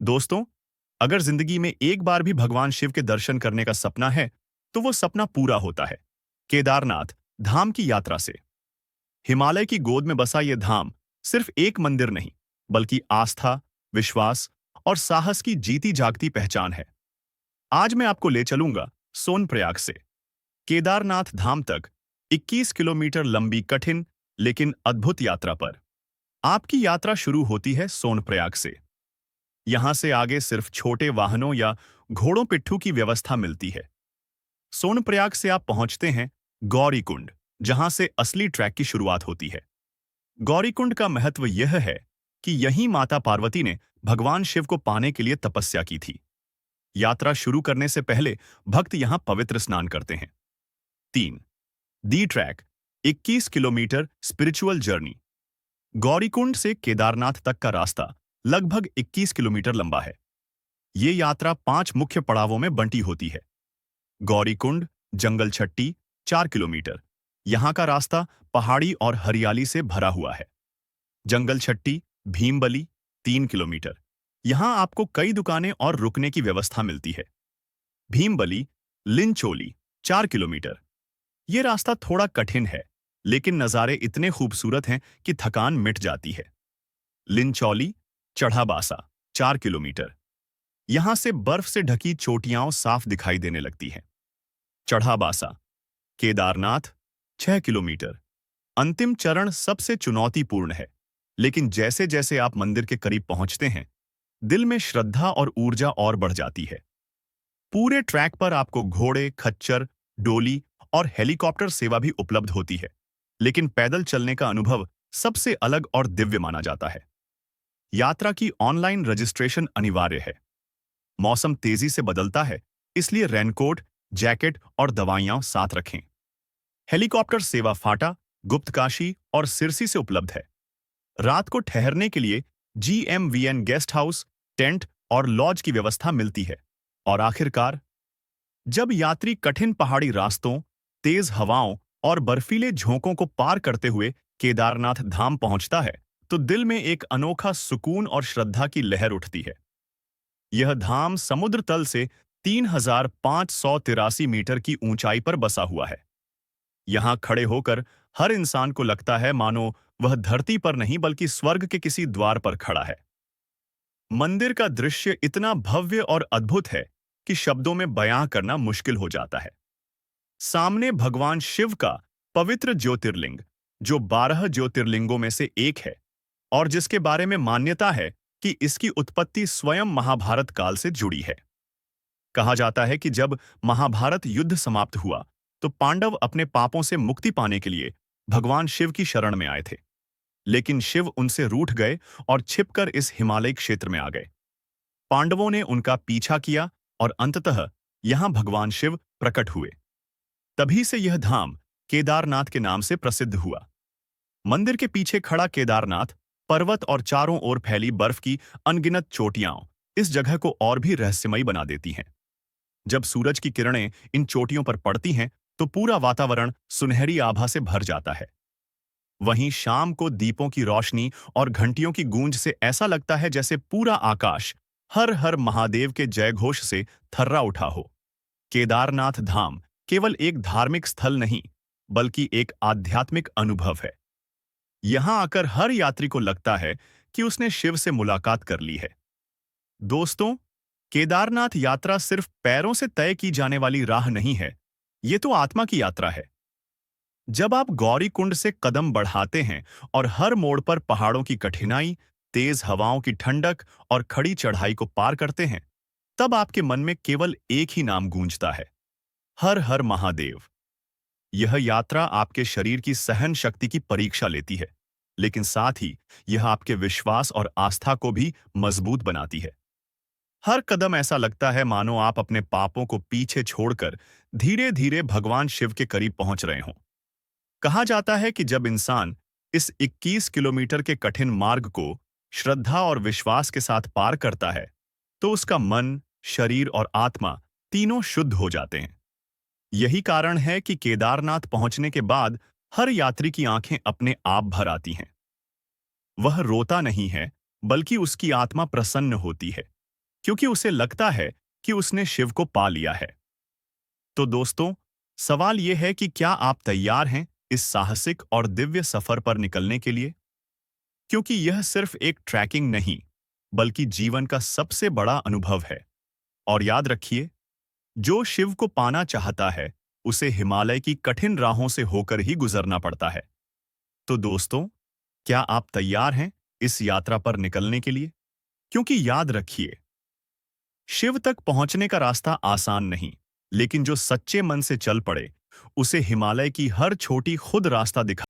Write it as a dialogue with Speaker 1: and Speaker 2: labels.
Speaker 1: दोस्तों, अगर जिंदगी में एक बार भी भगवान शिव के दर्शन करने का सपना है, तो वो सपना पूरा होता है केदारनाथ धाम की यात्रा से। हिमालय की गोद में बसा ये धाम सिर्फ एक मंदिर नहीं, बल्कि आस्था, विश्वास और साहस की जीती जागती पहचान है। आज मैं आपको ले चलूंगा सोनप्रयाग से केदारनाथ धाम तक 21 किलोमीटर लंबी कठिन लेकिन अद्भुत यात्रा पर। आपकी यात्रा शुरू होती है सोनप्रयाग से। यहां से आगे सिर्फ छोटे वाहनों या घोड़ों पिट्ठू की व्यवस्था मिलती है। सोनप्रयाग से आप पहुंचते हैं गौरीकुंड, जहां से असली ट्रैक की शुरुआत होती है। गौरीकुंड का महत्व यह है कि यहीं माता पार्वती ने भगवान शिव को पाने के लिए तपस्या की थी। यात्रा शुरू करने से पहले भक्त यहां पवित्र स्नान करते हैं। 3. The track 21 kilometre spiritual journey. Gaurikund से केदारनाथ तक का रास्ता लगभग 21 किलोमीटर लंबा है। ये यात्रा 5 मुख्य पड़ावों में बंटी होती है। गौरीकुंड जंगल छट्टी 4 किलोमीटर। यहाँ का रास्ता पहाड़ी और हरियाली से भरा हुआ है। जंगल छट्टी भीमबली 3 किलोमीटर। यहाँ आपको कई दुकानें और रुकने की व्यवस्था मिलती है। भीमबली लिंचोली 4 किलोमीटर। ये रास्ता थोड़ा कठिन है, लेकिन नज़ारे इतने खूबसूरत हैं कि थकान मिट जाती है। लिंचौली चढ़ाबासा 4 किलोमीटर। यहां से बर्फ से ढकी चोटियां साफ दिखाई देने लगती हैं। चढ़ाबासा केदारनाथ 6 किलोमीटर। अंतिम चरण सबसे चुनौतीपूर्ण है, लेकिन जैसे जैसे आप मंदिर के करीब पहुंचते हैं, दिल में श्रद्धा और ऊर्जा और बढ़ जाती है। पूरे ट्रैक पर आपको घोड़े, खच्चर, डोली और हेलीकॉप्टर सेवा भी उपलब्ध होती है, लेकिन पैदल चलने का अनुभव सबसे अलग और दिव्य माना जाता है। यात्रा की ऑनलाइन रजिस्ट्रेशन अनिवार्य है। मौसम तेजी से बदलता है, इसलिए रेनकोट, जैकेट और दवाइयां साथ रखें। हेलीकॉप्टर सेवा फाटा, गुप्तकाशी और सिरसी से उपलब्ध है। रात को ठहरने के लिए GMVN गेस्ट हाउस, टेंट और लॉज की व्यवस्था मिलती है। और आखिरकार, जब यात्री कठिन पहाड़ी रास्तों, तेज हवाओं और बर्फीले झोंकों को पार करते हुए केदारनाथ धाम पहुंचता है, तो दिल में एक अनोखा सुकून और श्रद्धा की लहर उठती है। यह धाम समुद्र तल से 3,583 मीटर की ऊंचाई पर बसा हुआ है। यहां खड़े होकर हर इंसान को लगता है मानो वह धरती पर नहीं बल्कि स्वर्ग के किसी द्वार पर खड़ा है। मंदिर का दृश्य इतना भव्य और अद्भुत है कि शब्दों में बयां करना मुश्किल हो जाता है। सामने भगवान शिव का पवित्र ज्योतिर्लिंग, जो 12 ज्योतिर्लिंगों में से एक है और जिसके बारे में मान्यता है कि इसकी उत्पत्ति स्वयं महाभारत काल से जुड़ी है। कहा जाता है कि जब महाभारत युद्ध समाप्त हुआ, तो पांडव अपने पापों से मुक्ति पाने के लिए भगवान शिव की शरण में आए थे। लेकिन शिव उनसे रूठ गए और छिपकर इस हिमालय क्षेत्र में आ गए। पांडवों ने उनका पीछा किया और अंततः यहां भगवान शिव प्रकट हुए। तभी से यह धाम केदारनाथ के नाम से प्रसिद्ध हुआ। मंदिर के पीछे खड़ा केदारनाथ पर्वत और चारों ओर फैली बर्फ की अनगिनत चोटियां इस जगह को और भी रहस्यमयी बना देती हैं। जब सूरज की किरणें इन चोटियों पर पड़ती हैं, तो पूरा वातावरण सुनहरी आभा से भर जाता है। वहीं शाम को दीपों की रोशनी और घंटियों की गूंज से ऐसा लगता है जैसे पूरा आकाश हर हर महादेव के जयघोष से थर्रा उठा हो। केदारनाथ धाम केवल एक धार्मिक स्थल नहीं, बल्कि एक आध्यात्मिक अनुभव है। यहां आकर हर यात्री को लगता है कि उसने शिव से मुलाकात कर ली है। दोस्तों, केदारनाथ यात्रा सिर्फ पैरों से तय की जाने वाली राह नहीं है, ये तो आत्मा की यात्रा है। जब आप गौरीकुंड से कदम बढ़ाते हैं और हर मोड़ पर पहाड़ों की कठिनाई, तेज हवाओं की ठंडक और खड़ी चढ़ाई को पार करते हैं, तब आपके मन में केवल एक ही नाम गूंजता है, हर हर महादेव। यह यात्रा आपके शरीर की सहन शक्ति की परीक्षा लेती है, लेकिन साथ ही यह आपके विश्वास और आस्था को भी मजबूत बनाती है। हर कदम ऐसा लगता है मानो आप अपने पापों को पीछे छोड़कर धीरे धीरे भगवान शिव के करीब पहुंच रहे हों। कहा जाता है कि जब इंसान इस 21 किलोमीटर के कठिन मार्ग को श्रद्धा और विश्वास के साथ पार करता है, तो उसका मन, शरीर और आत्मा तीनों शुद्ध हो जाते हैं। यही कारण है कि केदारनाथ पहुंचने के बाद हर यात्री की आंखें अपने आप भर आती हैं। वह रोता नहीं है, बल्कि उसकी आत्मा प्रसन्न होती है, क्योंकि उसे लगता है कि उसने शिव को पा लिया है। तो दोस्तों, सवाल यह है कि क्या आप तैयार हैं इस साहसिक और दिव्य सफर पर निकलने के लिए? क्योंकि यह सिर्फ एक ट्रैकिंग नहीं, बल्कि जीवन का सबसे बड़ा अनुभव है। और याद रखिए, जो शिव को पाना चाहता है, उसे हिमालय की कठिन राहों से होकर ही गुजरना पड़ता है। तो दोस्तों, क्या आप तैयार हैं इस यात्रा पर निकलने के लिए? क्योंकि याद रखिए, शिव तक पहुंचने का रास्ता आसान नहीं, लेकिन जो सच्चे मन से चल पड़े, उसे हिमालय की हर छोटी खुद रास्ता दिखा।